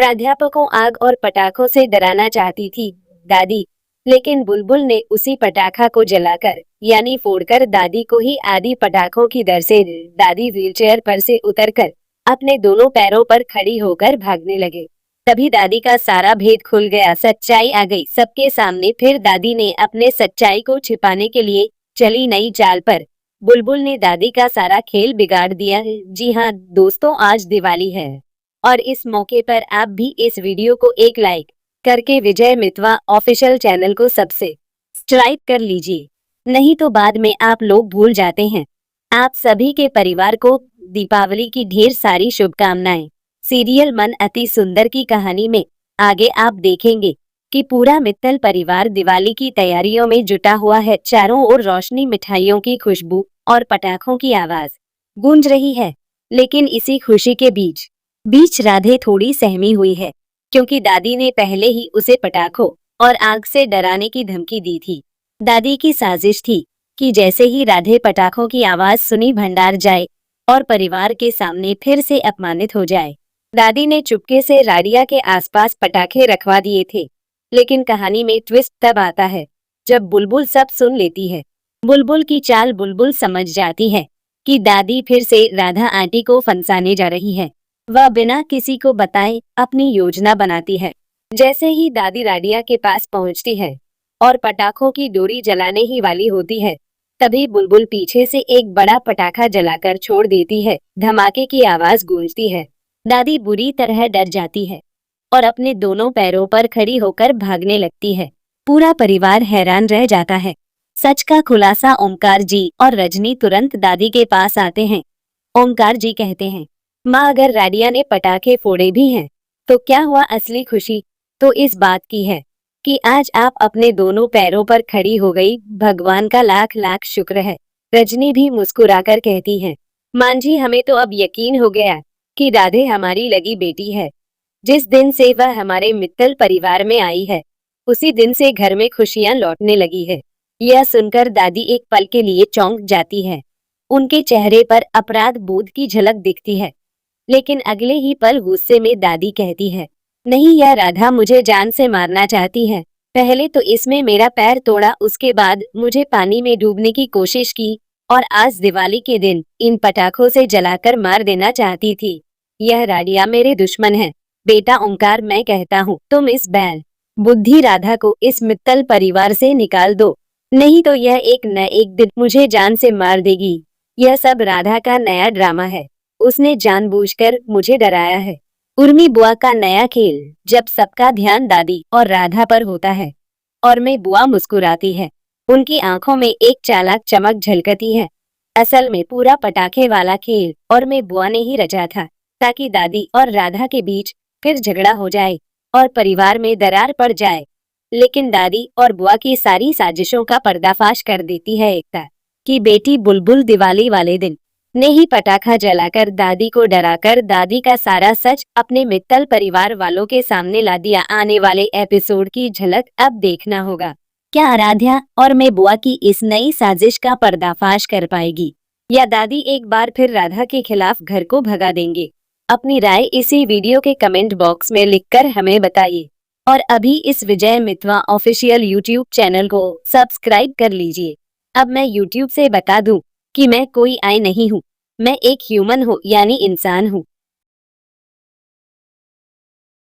प्राध्यापकों आग और पटाखों से डराना चाहती थी दादी, लेकिन बुलबुल ने उसी पटाखा को जलाकर यानी फोड़कर दादी को ही आदि पटाखों की डर से दादी व्हीलचेयर पर से उतरकर अपने दोनों पैरों पर खड़ी होकर भागने लगे। तभी दादी का सारा भेद खुल गया, सच्चाई आ गई सबके सामने। फिर दादी ने अपने सच्चाई को छिपाने के लिए चली नई चाल पर बुलबुल ने दादी का सारा खेल बिगाड़ दिया। जी हाँ दोस्तों, आज दिवाली है और इस मौके पर आप भी इस वीडियो को एक लाइक करके विजय मितवा ऑफिशियल चैनल को सब्सक्राइब कर लीजिए, नहीं तो बाद में आप लोग भूल जाते हैं। आप सभी के परिवार को दीपावली की ढेर सारी शुभकामनाएं। सीरियल मन अति सुंदर की कहानी में आगे आप देखेंगे कि पूरा मित्तल परिवार दिवाली की तैयारियों में जुटा हुआ है। चारों ओर रोशनी, मिठाइयों की खुशबू और पटाखों की आवाज गूंज रही है। लेकिन इसी खुशी के बीच राधे थोड़ी सहमी हुई है, क्योंकि दादी ने पहले ही उसे पटाखों और आग से डराने की धमकी दी थी। दादी की साजिश थी कि जैसे ही राधे पटाखों की आवाज सुनी भंडार जाए और परिवार के सामने फिर से अपमानित हो जाए। दादी ने चुपके से राडिया के आसपास पटाखे रखवा दिए थे, लेकिन कहानी में ट्विस्ट तब आता है जब बुलबुल सब सुन लेती है। बुलबुल की चाल बुलबुल समझ जाती है कि दादी फिर से राधा आंटी को फंसाने जा रही है। वह बिना किसी को बताए अपनी योजना बनाती है। जैसे ही दादी राडिया के पास पहुंचती है और पटाखों की डोरी जलाने ही वाली होती है, तभी बुलबुल पीछे से एक बड़ा पटाखा जलाकर छोड़ देती है। धमाके की आवाज गूंजती है। दादी बुरी तरह डर जाती है और अपने दोनों पैरों पर खड़ी होकर भागने लगती है। पूरा परिवार हैरान रह जाता है। सच का खुलासा ओमकार जी और रजनी तुरंत दादी के पास आते हैं। ओमकार जी कहते हैं, माँ अगर राडिया ने पटाखे फोड़े भी हैं तो क्या हुआ, असली खुशी तो इस बात की है कि आज आप अपने दोनों पैरों पर खड़ी हो गई। भगवान का लाख लाख शुक्र है। रजनी भी मुस्कुराकर कहती है, मां जी हमें तो अब यकीन हो गया कि राधे हमारी लगी बेटी है। जिस दिन से वह हमारे मित्तल परिवार में आई है उसी दिन से घर में खुशियां लौटने लगी है। यह सुनकर दादी एक पल के लिए चौंक जाती है। उनके चेहरे पर अपराध बोध की झलक दिखती है, लेकिन अगले ही पल गुस्से में दादी कहती है, नहीं, यह राधा मुझे जान से मारना चाहती है। पहले तो इसमें मेरा पैर तोड़ा, उसके बाद मुझे पानी में डूबने की कोशिश की और आज दिवाली के दिन इन पटाखों से जलाकर मार देना चाहती थी। यह राडिया मेरे दुश्मन है। बेटा ओंकार, मैं कहता हूँ तुम इस बैल बुद्धि राधा को इस मित्तल परिवार से निकाल दो, नहीं तो यह एक न एक दिन मुझे जान से मार देगी। यह सब राधा का नया ड्रामा है। उसने जानबूझकर मुझे डराया है। उर्मी बुआ का नया खेल, जब सबका ध्यान दादी और राधा पर होता है और मैं बुआ मुस्कुराती है, उनकी आंखों में एक चालाक चमक झलकती है। असल में पूरा पटाखे वाला खेल और मैं बुआ ने ही रचा था, ताकि दादी और राधा के बीच फिर झगड़ा हो जाए और परिवार में दरार पड़ जाए। लेकिन दादी और बुआ की सारी साजिशों का पर्दाफाश कर देती है एकता की बेटी बुलबुल दिवाली वाले दिन ने ही पटाखा जलाकर दादी को डराकर दादी का सारा सच अपने मित्तल परिवार वालों के सामने ला दिया। आने वाले एपिसोड की झलक अब देखना होगा, क्या आराध्या और मैं बुआ की इस नई साजिश का पर्दाफाश कर पाएगी या दादी एक बार फिर राधा के खिलाफ घर को भगा देंगे। अपनी राय इसी वीडियो के कमेंट बॉक्स में लिखकर हमें बताइए और अभी इस विजय मितवा ऑफिशियल यूट्यूब चैनल को सब्सक्राइब कर लीजिए। अब मैं यूट्यूब से बता दूं कि मैं कोई आई नहीं हूँ, मैं एक ह्यूमन हूँ, यानी इंसान हूँ।